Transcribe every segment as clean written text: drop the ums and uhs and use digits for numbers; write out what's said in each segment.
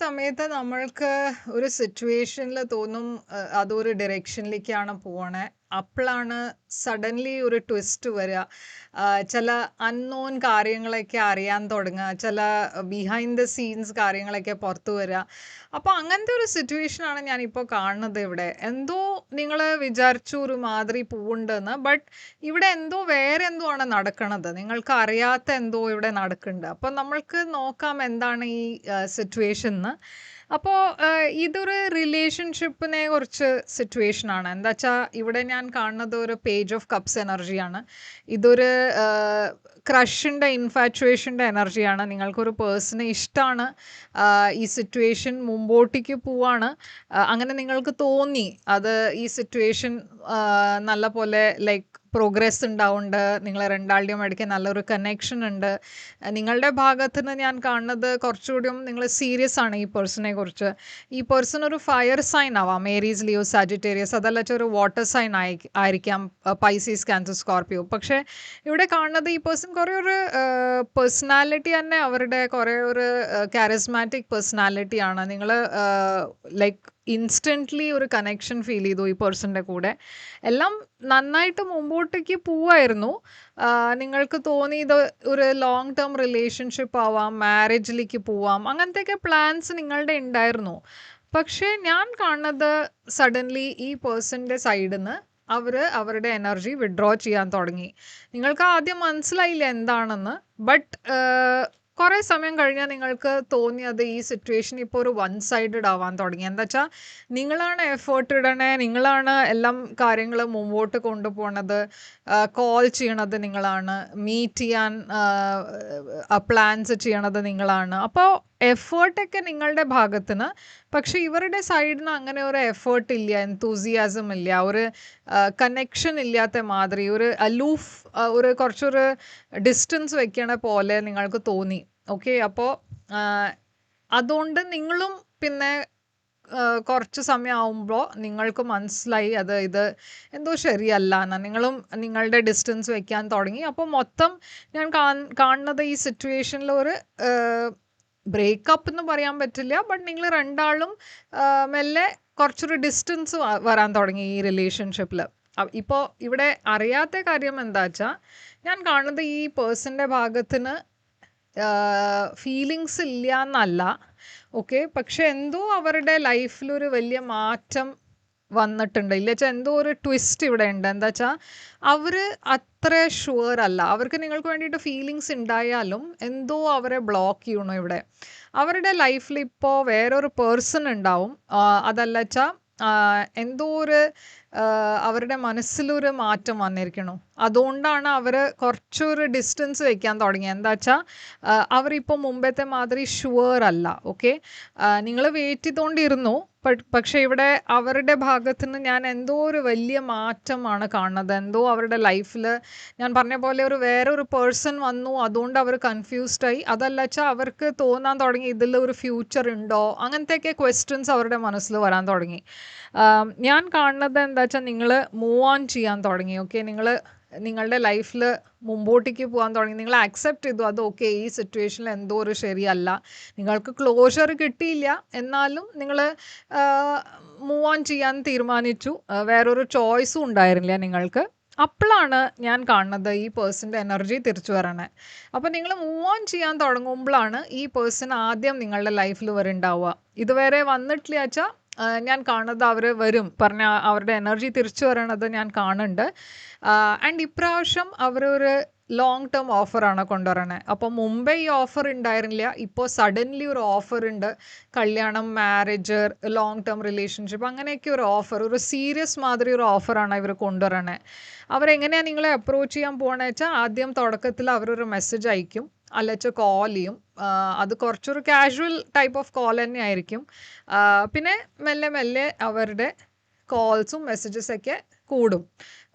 സമയത്ത് നമ്മൾക്ക് ഒരു സിറ്റുവേഷനിൽ തോന്നും അതൊരു ഡയറക്ഷനിലേക്കാണ് പോണേ. അപ്പളാണ് സഡൻലി ഒരു ട്വിസ്റ്റ് വരിക. ചില അൺനോൺ കാര്യങ്ങളൊക്കെ അറിയാൻ തുടങ്ങുക. ചില ബിഹൈൻഡ് ദ സീൻസ് കാര്യങ്ങളൊക്കെ പുറത്തു വരിക. അപ്പോൾ അങ്ങനത്തെ ഒരു സിറ്റുവേഷനാണ് ഞാനിപ്പോൾ കാണുന്നത് ഇവിടെ. എന്തോ നിങ്ങൾ വിചാരിച്ചു ഒരു മാതിരി പോവുണ്ടെന്ന്. ബട്ട് ഇവിടെ എന്തോ വേറെ എന്തോ ആണ് നടക്കണത്. നിങ്ങൾക്ക് അറിയാത്ത എന്തോ ഇവിടെ നടക്കുന്നുണ്ട്. അപ്പോൾ നമ്മൾക്ക് നോക്കാം എന്താണ് ഈ സിറ്റുവേഷൻ എന്ന്. അപ്പോൾ ഇതൊരു റിലേഷൻഷിപ്പിനെ കുറിച്ച് സിറ്റുവേഷനാണ്. എന്താ വെച്ചാൽ ഇവിടെ ഞാൻ കാണുന്നത് ഒരു പേജ് ഓഫ് കപ്സ് എനർജിയാണ്. ഇതൊരു ക്രഷിൻ്റെ ഇൻഫാച്വേഷൻ്റെ എനർജിയാണ്. നിങ്ങൾക്കൊരു പേഴ്സണെ ഇഷ്ടമാണ്. ഈ സിറ്റുവേഷൻ മുമ്പോട്ടേക്ക് പോവാണ്. അങ്ങനെ നിങ്ങൾക്ക് തോന്നി അത് ഈ സിറ്റുവേഷൻ നല്ല പോലെ ലൈക്ക് പ്രോഗ്രസ് ഉണ്ടാവുന്നുണ്ട്. നിങ്ങൾ രണ്ടാളുടെയും ഇടയ്ക്ക് നല്ലൊരു കണക്ഷൻ ഉണ്ട്. നിങ്ങളുടെ ഭാഗത്ത് നിന്ന് ഞാൻ കാണുന്നത് കുറച്ചുകൂടിയും നിങ്ങൾ സീരിയസ് ആണ് ഈ പേഴ്സണെ കുറിച്ച്. ഈ പേഴ്സൺ ഒരു ഫയർ സൈൻ ആവാം. ഏരീസ്, ലിയോ, സാജിറ്റേറിയസ്, അതല്ല ഒരു വാട്ടർ സൈൻ ആയിരിക്കാം. Pisces, cancer, Scorpio. പക്ഷേ ഇവിടെ കാണുന്നത് ഈ പേഴ്സൺ കുറേ ഒരു പേഴ്സണാലിറ്റി തന്നെ അവരുടെ കുറേ ഒരു കാരിസ്മാറ്റിക് പേഴ്സണാലിറ്റിയാണ്. നിങ്ങൾ ലൈക്ക് ഇൻസ്റ്റൻ്റ്ലി ഒരു കണക്ഷൻ ഫീൽ ചെയ്തു ഈ പേഴ്സൻ്റെ കൂടെ. എല്ലാം നന്നായിട്ട് മുമ്പോട്ടേക്ക് പോവായിരുന്നു. നിങ്ങൾക്ക് തോന്നി ഇത് ഒരു ലോങ് ടേം റിലേഷൻഷിപ്പ് ആവാം, മാരേജിലേക്ക് പോവാം, അങ്ങനത്തെയൊക്കെ പ്ലാൻസ് നിങ്ങളുടെ ഉണ്ടായിരുന്നു. പക്ഷേ ഞാൻ കാണുന്നത് സഡൻലി ഈ പേഴ്സൻ്റെ സൈഡിൽ നിന്ന് അവരുടെ എനർജി വിഡ്രോ ചെയ്യാൻ തുടങ്ങി. നിങ്ങൾക്ക് ആദ്യം മനസ്സിലായില്ല എന്താണെന്ന്. ബട്ട് കുറേ സമയം കഴിഞ്ഞാൽ നിങ്ങൾക്ക് തോന്നിയത് ഈ സിറ്റുവേഷൻ ഇപ്പോൾ ഒരു വൺ സൈഡഡ് ആവാൻ തുടങ്ങി. എന്താ വെച്ചാൽ നിങ്ങളാണ് എഫേർട്ട് ഇടണേ, നിങ്ങളാണ് എല്ലാം കാര്യങ്ങൾ മുമ്പോട്ട് കൊണ്ടുപോകണത്, കോൾ ചെയ്യണത് നിങ്ങളാണ്, മീറ്റ് ചെയ്യാൻ പ്ലാൻസ് ചെയ്യണത് നിങ്ങളാണ്. അപ്പോൾ എഫേർട്ടൊക്കെ നിങ്ങളുടെ ഭാഗത്തുനിന്ന്. പക്ഷെ ഇവരുടെ സൈഡിൽ നിന്ന് അങ്ങനെ ഒരു എഫേർട്ട് ഇല്ല, എന്തൂസിയാസം ഇല്ല, ഒരു കണക്ഷൻ ഇല്ലാത്ത മാതിരി, ഒരു അലൂഫ്, ഒരു കുറച്ചൊരു ഡിസ്റ്റൻസ് വെക്കണ പോലെ നിങ്ങൾക്ക് തോന്നി. ഓക്കെ, അപ്പോൾ അതുകൊണ്ട് നിങ്ങളും പിന്നെ കുറച്ച് സമയമാകുമ്പോൾ നിങ്ങൾക്ക് മനസ്സിലായി ഇത് എന്തോ ശരിയല്ല എന്ന്. നിങ്ങളും നിങ്ങളുടെ ഡിസ്റ്റൻസ് വെക്കാൻ തുടങ്ങി. അപ്പോൾ മൊത്തം ഞാൻ കാണുന്നത് ഈ സിറ്റുവേഷനിൽ ഒരു ബ്രേക്കപ്പ് എന്ന് പറയാൻ പറ്റില്ല. ബട്ട് നിങ്ങൾ രണ്ടാളും മെല്ലെ കുറച്ചൊരു ഡിസ്റ്റൻസ് വരാൻ തുടങ്ങി ഈ റിലേഷൻഷിപ്പിൽ. ഇപ്പോൾ ഇവിടെ അറിയാത്ത കാര്യം എന്താ വെച്ചാൽ ഞാൻ കാണുന്നത് ഈ പേഴ്സൻ്റെ ഭാഗത്തിന് ഫീലിങ്സ് ഇല്ല എന്നല്ല. ഓക്കെ, പക്ഷെ എന്തോ അവരുടെ ലൈഫിലൊരു വലിയ മാറ്റം വന്നിട്ടുണ്ട്. ഇല്ല വെച്ചാൽ എന്തോ ഒരു ട്വിസ്റ്റ് ഇവിടെ ഉണ്ട്. എന്താ വെച്ചാൽ അവർ അത്ര ഷുവർ അല്ല. അവർക്ക് നിങ്ങൾക്ക് വേണ്ടിയിട്ട് ഫീലിങ്സ് ഉണ്ടായാലും എന്തോ അവരെ ബ്ലോക്ക് ചെയ്യണു ഇവിടെ. അവരുടെ ലൈഫിൽ ഇപ്പോൾ വേറൊരു പേഴ്സൺ ഉണ്ടാവും. അതല്ല വെച്ചാൽ എന്തോ ഒരു അവരുടെ മനസ്സിലൊരു മാറ്റം വന്നിരിക്കണു. അതുകൊണ്ടാണ് അവർ കുറച്ചൊരു ഡിസ്റ്റൻസ് വെക്കാൻ തുടങ്ങി. എന്താ വെച്ചാൽ അവരിപ്പോൾ മുമ്പത്തെ മാതിരി ഷുവർ അല്ല. ഓക്കെ, നിങ്ങൾ വെയിറ്റ് ചെയ്തുകൊണ്ടിരുന്നു. പക്ഷേ ഇവിടെ അവരുടെ ഭാഗത്തു നിന്ന് ഞാൻ എന്തോ ഒരു വലിയ മാറ്റമാണ് കാണുന്നത്. എന്തോ അവരുടെ ലൈഫിൽ ഞാൻ പറഞ്ഞ പോലെ വേറൊരു പേഴ്സൺ വന്നു. അതുകൊണ്ട് അവർ കൺഫ്യൂസ്ഡായി. അതല്ല വെച്ചാൽ അവർക്ക് തോന്നാൻ തുടങ്ങി ഇതിൽ ഒരു ഫ്യൂച്ചർ ഉണ്ടോ, അങ്ങനത്തെയൊക്കെ ക്വസ്റ്റ്യൻസ് അവരുടെ മനസ്സിൽ വരാൻ തുടങ്ങി. ഞാൻ കാണുന്നത് എന്താ വെച്ചാൽ നിങ്ങൾ മൂവ് ഓൺ ചെയ്യാൻ തുടങ്ങി. ഓക്കെ, നിങ്ങളുടെ ലൈഫിൽ മുമ്പോട്ടേക്ക് പോകാൻ തുടങ്ങി. നിങ്ങൾ ആക്സെപ്റ്റ് ചെയ്തു അത് ഓക്കെ, ഈ സിറ്റുവേഷനിൽ എന്തോ ഒരു ശരിയല്ല. നിങ്ങൾക്ക് ക്ലോഷർ കിട്ടിയില്ല, എന്നാലും നിങ്ങൾ മൂവ് ഓൺ ചെയ്യാൻ തീരുമാനിച്ചു. വേറൊരു ചോയ്സും ഉണ്ടായിരുന്നില്ല നിങ്ങൾക്ക്. അപ്പോഴാണ് ഞാൻ കാണുന്നത് ഈ പേഴ്സൻ്റെ എനർജി തിരിച്ചു വരണേ. അപ്പോൾ നിങ്ങൾ മൂവ് ഓൺ ചെയ്യാൻ തുടങ്ങുമ്പോഴാണ് ഈ പേഴ്സൺ ആദ്യം നിങ്ങളുടെ ലൈഫിൽ വരുന്നുണ്ടാവുക. ഇതുവരെ വന്നിട്ടില്ല വെച്ചാൽ ഞാൻ കാണുന്നത് അവർ വരും പറഞ്ഞ അവരുടെ എനർജി തിരിച്ചു വരണത് ഞാൻ കാണുന്നുണ്ട്. ആൻഡ് ഇപ്രാവശ്യം അവരൊരു ലോങ് ടേം ഓഫറാണ് കൊണ്ടുവരണേ. അപ്പോൾ മുമ്പേ ഈ ഓഫർ ഉണ്ടായിരുന്നില്ല. ഇപ്പോൾ സഡൻലി ഒരു ഓഫർ ഉണ്ട്. കല്യാണം, മാരേജ്, ലോങ് ടേം റിലേഷൻഷിപ്പ്, അങ്ങനെയൊക്കെ ഒരു ഓഫർ, ഒരു സീരിയസ് മാതിരി ഒരു ഓഫറാണ് ഇവർ കൊണ്ടുവരണേ. അവരെങ്ങനെയാണ് നിങ്ങളെ അപ്രോച്ച് ചെയ്യാൻ പോകണമെന്ന് വെച്ചാൽ ആദ്യം തുടക്കത്തിൽ അവരൊരു മെസ്സേജ് അയക്കും, അല്ലച്ച കോൾ ചെയ്യും. അത് കുറച്ചൊരു കാഷ്വൽ ടൈപ്പ് ഓഫ് കോൾ തന്നെ ആയിരിക്കും. പിന്നെ മെല്ലെ മെല്ലെ അവരുടെ കോൾസും മെസ്സേജസൊക്കെ കൂടും.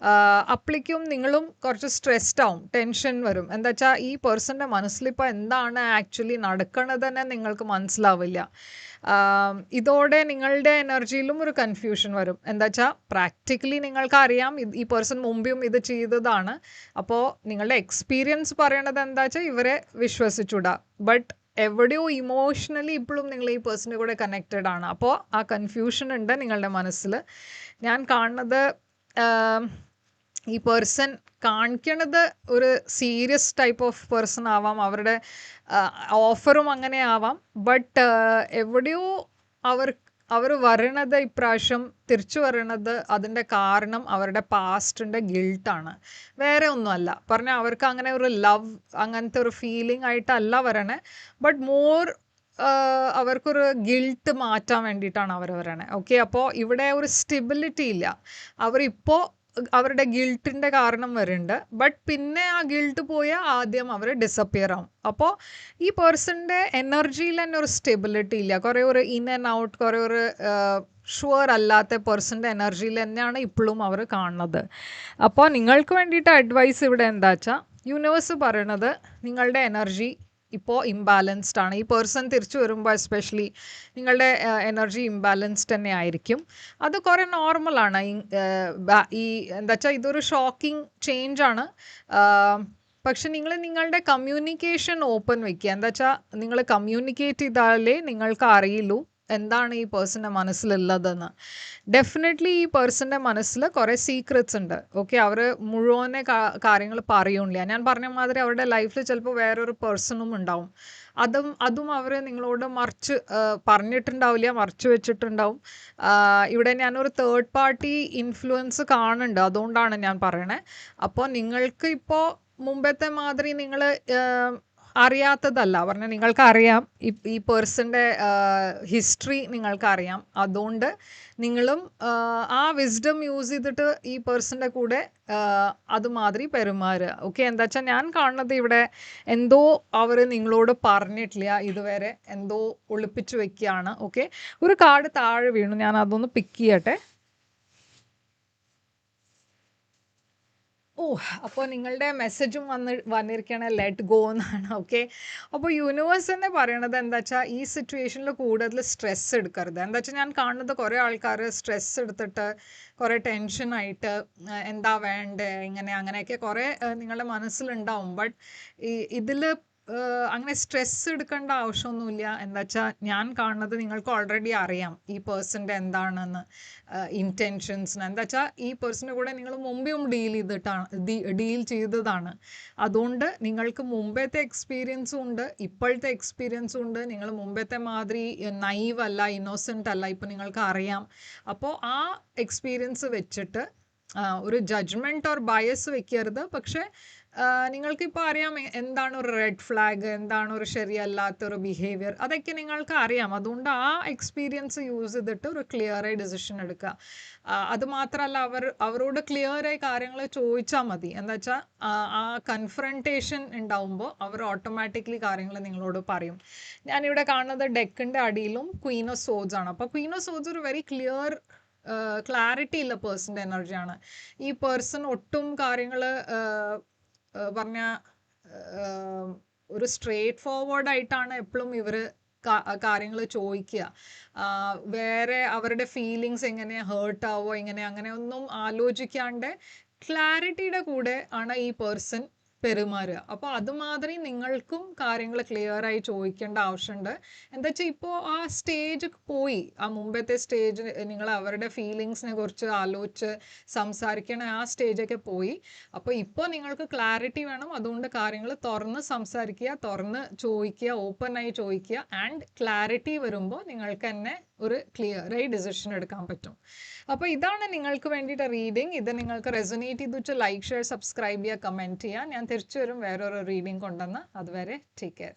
അപ്പോഴേക്കും നിങ്ങളും കുറച്ച് സ്ട്രെസ്ഡ് ആവും, ടെൻഷൻ വരും. എന്താ വെച്ചാൽ ഈ പേഴ്സൻ്റെ മനസ്സിലിപ്പോൾ എന്താണ് ആക്ച്വലി നടക്കണത് തന്നെ നിങ്ങൾക്ക് മനസ്സിലാവില്ല. ഇതോടെ നിങ്ങളുടെ എനർജിയിലും ഒരു കൺഫ്യൂഷൻ വരും. എന്താ വെച്ചാൽ പ്രാക്ടിക്കലി നിങ്ങൾക്കറിയാം ഈ പേഴ്സൺ മുമ്പും ഇത് ചെയ്തതാണ്. അപ്പോൾ നിങ്ങളുടെ എക്സ്പീരിയൻസ് പറയണത് എന്താ വെച്ചാൽ ഇവരെ വിശ്വസിച്ചുകൂടാ. ബട്ട് എവിടെയോ ഇമോഷണലി ഇപ്പോഴും നിങ്ങൾ ഈ പേഴ്സണിൻ്റെ കൂടെ കണക്റ്റഡ് ആണ്. അപ്പോൾ ആ കൺഫ്യൂഷൻ ഉണ്ട് നിങ്ങളുടെ മനസ്സിൽ. ഞാൻ കാണുന്നത് ഈ പേഴ്സൺ കാണിക്കണത് ഒരു സീരിയസ് ടൈപ്പ് ഓഫ് പേഴ്സൺ ആവാം, അവരുടെ ഓഫറും അങ്ങനെ ആവാം. ബട്ട് എവിടെയോ അവർ വരണത് ഇപ്രാവശ്യം തിരിച്ചു വരണത് അതിൻ്റെ കാരണം അവരുടെ പാസ്റ്റിൻ്റെ ഗിൽട്ടാണ്, വേറെ ഒന്നുമല്ല. പറഞ്ഞാൽ അവർക്ക് അങ്ങനെ ഒരു ലവ് അങ്ങനത്തെ ഒരു ഫീലിംഗ് ആയിട്ടല്ല വരണേ, ബട്ട് മോർ അവർക്കൊരു ഗിൽട്ട് മാറ്റാൻ വേണ്ടിയിട്ടാണ് അവർ വരണേ. ഓക്കെ, അപ്പോൾ ഇവിടെ ഒരു സ്റ്റെബിലിറ്റി ഇല്ല. അവരിപ്പോൾ അവരുടെ ഗിൽട്ടിൻ്റെ കാരണം വരുന്നുണ്ട്, ബട്ട് പിന്നെ ആ ഗിൽട്ട് പോയാൽ ആദ്യം അവർ ഡിസപ്പിയർ ആവും. അപ്പോൾ ഈ പേഴ്സണിൻ്റെ എനർജിയിൽ തന്നെ ഒരു സ്റ്റെബിലിറ്റി ഇല്ല, കുറേ ഒരു ഇൻ ആൻഡ് ഔട്ട്, കുറേ ഒരു ഷുവർ അല്ലാത്ത പേഴ്സണിൻ്റെ എനർജിയിൽ തന്നെയാണ് ഇപ്പോഴും അവർ കാണുന്നത്. അപ്പോൾ നിങ്ങൾക്ക് വേണ്ടിയിട്ട് അഡ്വൈസ് ഇവിടെ എന്താ വെച്ചാൽ, യൂണിവേഴ്സ് പറയണത് നിങ്ങളുടെ എനർജി ഇപ്പോൾ ഇംബാലൻസ്ഡ് ആണ്. ഈ പേഴ്സൺ തിരിച്ചു വരുമ്പോൾ എസ്പെഷ്യലി നിങ്ങളുടെ എനർജി ഇംബാലൻസ്ഡ് തന്നെ ആയിരിക്കും. അത് കുറേ നോർമലാണ്. ഈ എന്താ വെച്ചാൽ ഇതൊരു ഷോക്കിംഗ് ചേഞ്ച് ആണ്. പക്ഷെ നിങ്ങൾ നിങ്ങളുടെ കമ്മ്യൂണിക്കേഷൻ ഓപ്പൺ വയ്ക്കുക. എന്താ വെച്ചാൽ നിങ്ങൾ കമ്മ്യൂണിക്കേറ്റ് ചെയ്താലേ നിങ്ങൾക്ക് അറിയുള്ളൂ എന്താണ് ഈ പേഴ്സൻ്റെ മനസ്സിലുള്ളതെന്ന്. ഡെഫിനറ്റ്ലി ഈ പേഴ്സൻ്റെ മനസ്സിൽ കുറേ സീക്രറ്റ്സ് ഉണ്ട്. ഓക്കെ, അവർ മുഴുവനെ കാര്യങ്ങൾ പറയുന്നില്ല. ഞാൻ പറഞ്ഞ മാതിരി അവരുടെ ലൈഫിൽ ചിലപ്പോൾ വേറൊരു പേഴ്സണും ഉണ്ടാവും. അതും അവർ നിങ്ങളോട് പറഞ്ഞിട്ടുണ്ടാവില്ല, മറച്ചു വെച്ചിട്ടുണ്ടാവും. ഇവിടെ ഞാനൊരു തേർഡ് പാർട്ടി ഇൻഫ്ലുവൻസ് കാണുന്നുണ്ട്, അതുകൊണ്ടാണ് ഞാൻ പറയണേ. അപ്പോൾ നിങ്ങൾക്ക് ഇപ്പോൾ മുമ്പത്തെ മാതിരി നിങ്ങൾ അറിയാത്തതല്ല, പറഞ്ഞാൽ നിങ്ങൾക്കറിയാം ഈ പേഴ്സൻ്റെ ഹിസ്റ്ററി നിങ്ങൾക്കറിയാം. അതുകൊണ്ട് നിങ്ങളും ആ വിസ്ഡം യൂസ് ചെയ്തിട്ട് ഈ പേഴ്സൻ്റെ കൂടെ അതുമാതിരി പെരുമാറുക. ഓക്കെ, എന്താ വെച്ചാൽ ഞാൻ കാണുന്നത് ഇവിടെ എന്തോ അവർ നിങ്ങളോട് പറഞ്ഞിട്ടില്ല ഇതുവരെ, എന്തോ ഒളിപ്പിച്ചു വെക്കുകയാണ്. ഓക്കെ, ഒരു കാർഡ് താഴെ വീണു, ഞാൻ അതൊന്ന് പിക്ക് ചെയ്യട്ടെ. അപ്പോൾ നിങ്ങളുടെ മെസ്സേജും വന്നിരിക്കണ ലെറ്റ് ഗോ എന്നാണ്. ഓക്കെ, അപ്പോൾ യൂണിവേഴ്സ് തന്നെ പറയണത് എന്താ വെച്ചാൽ ഈ സിറ്റുവേഷനിൽ കൂടുതൽ സ്ട്രെസ് എടുക്കരുത്. എന്താ വെച്ചാൽ ഞാൻ കാണുന്നത് കുറേ ആൾക്കാർ സ്ട്രെസ് എടുത്തിട്ട് കുറേ ടെൻഷനായിട്ട് എന്താ വേണ്ടേ ഇങ്ങനെ അങ്ങനെയൊക്കെ കുറേ നിങ്ങളുടെ മനസ്സിലുണ്ടാവും. ബട്ട് ഇതിൽ അങ്ങനെ സ്ട്രെസ് എടുക്കേണ്ട ആവശ്യമൊന്നുമില്ല. എന്താ വെച്ചാൽ ഞാൻ കാണുന്നത് നിങ്ങൾക്ക് ഓൾറെഡി അറിയാം ഈ പേഴ്സൻ്റെ എന്താണെന്ന് ഇൻറ്റൻഷൻസിന്. എന്താ വെച്ചാൽ ഈ പേഴ്സൻ്റെ കൂടെ നിങ്ങൾ മുമ്പേയും ഡീൽ ചെയ്തതാണ്. അതുകൊണ്ട് നിങ്ങൾക്ക് മുമ്പത്തെ എക്സ്പീരിയൻസും ഉണ്ട്, ഇപ്പോഴത്തെ എക്സ്പീരിയൻസും ഉണ്ട്. നിങ്ങൾ മുമ്പത്തെ മാതിരി നൈവ് അല്ല, ഇന്നോസെൻ്റ് അല്ല, ഇപ്പോൾ നിങ്ങൾക്ക് അറിയാം. അപ്പോൾ ആ എക്സ്പീരിയൻസ് വെച്ചിട്ട് ഒരു ജഡ്ജ്മെൻറ്റ് ഓർ ബയസ് വെക്കരുത്. പക്ഷേ നിങ്ങൾക്കിപ്പോൾ അറിയാം എന്താണ് ഒരു റെഡ് ഫ്ലാഗ്, എന്താണ് ഒരു ശരിയല്ലാത്തൊരു ബിഹേവിയർ, അതൊക്കെ നിങ്ങൾക്ക് അറിയാം. അതുകൊണ്ട് ആ എക്സ്പീരിയൻസ് യൂസ് ചെയ്തിട്ട് ഒരു ക്ലിയറായി ഡിസിഷൻ എടുക്കുക. അതുമാത്രമല്ല അവരോട് ക്ലിയറായി കാര്യങ്ങൾ ചോദിച്ചാൽ മതി. എന്താ വെച്ചാൽ ആ കൺഫ്രണ്ടേഷൻ ഉണ്ടാവുമ്പോൾ അവർ ഓട്ടോമാറ്റിക്കലി കാര്യങ്ങൾ നിങ്ങളോട് പറയും. ഞാനിവിടെ കാണുന്നത് ഡെക്കിൻ്റെ അടിയിലും ക്വീൻ ഓഫ് സോഡ്സ് ആണ്. അപ്പോൾ ക്വീൻ ഓഫ് സോഡ്സ് ഒരു വെരി ക്ലാരിറ്റി ഉള്ള പേഴ്സൻ്റെ എനർജിയാണ്. ഈ പേഴ്സൺ ഒട്ടും കാര്യങ്ങൾ പറഞ്ഞ ഒരു സ്ട്രേറ്റ് ഫോർവേഡ് ആയിട്ടാണ് എപ്പോഴും ഇവർ കാര്യങ്ങൾ ചോദിക്കുക. വേറെ അവരുടെ ഫീലിങ്സ് എങ്ങനെ ഹേർട്ട് ആവോ അങ്ങനെ ഒന്നും ആലോചിക്കാണ്ട് ക്ലാരിറ്റിയുടെ കൂടെ ആണ് ഈ പേഴ്സൺ പെരുമാറുക. അപ്പോൾ അതുമാതിരി നിങ്ങൾക്കും കാര്യങ്ങൾ ക്ലിയറായി ചോദിക്കേണ്ട ആവശ്യമുണ്ട്. എന്താ വെച്ചാൽ ഇപ്പോൾ ആ സ്റ്റേജ് പോയി, ആ മുമ്പത്തെ സ്റ്റേജ് നിങ്ങൾ അവരുടെ ഫീലിങ്സിനെ കുറിച്ച് ആലോചിച്ച് സംസാരിക്കണ ആ സ്റ്റേജൊക്കെ പോയി. അപ്പോൾ ഇപ്പോൾ നിങ്ങൾക്ക് ക്ലാരിറ്റി വേണം. അതുകൊണ്ട് കാര്യങ്ങൾ തുറന്ന് സംസാരിക്കുക, തുറന്ന് ചോദിക്കുക, ഓപ്പണായി ചോദിക്കുക. ആൻഡ് ക്ലാരിറ്റി വരുമ്പോൾ നിങ്ങൾക്ക് തന്നെ ഒരു ക്ലിയറായി ഡിസിഷൻ എടുക്കാൻ പറ്റും. അപ്പോൾ ഇതാണ് നിങ്ങൾക്ക് വേണ്ടിയിട്ട് റീഡിങ്. ഇത് നിങ്ങൾക്ക് റെസൊനേറ്റ് ചെയ്തു വെച്ചാൽ ലൈക്ക്, ഷെയർ, സബ്സ്ക്രൈബ് ചെയ്യുക, കമൻറ്റ് ചെയ്യുക. ഞാൻ തിരിച്ചു വരും വേറൊരു റീഡിങ് കൊണ്ടുവന്ന്. അതുവരെ ടേക്ക് കെയർ.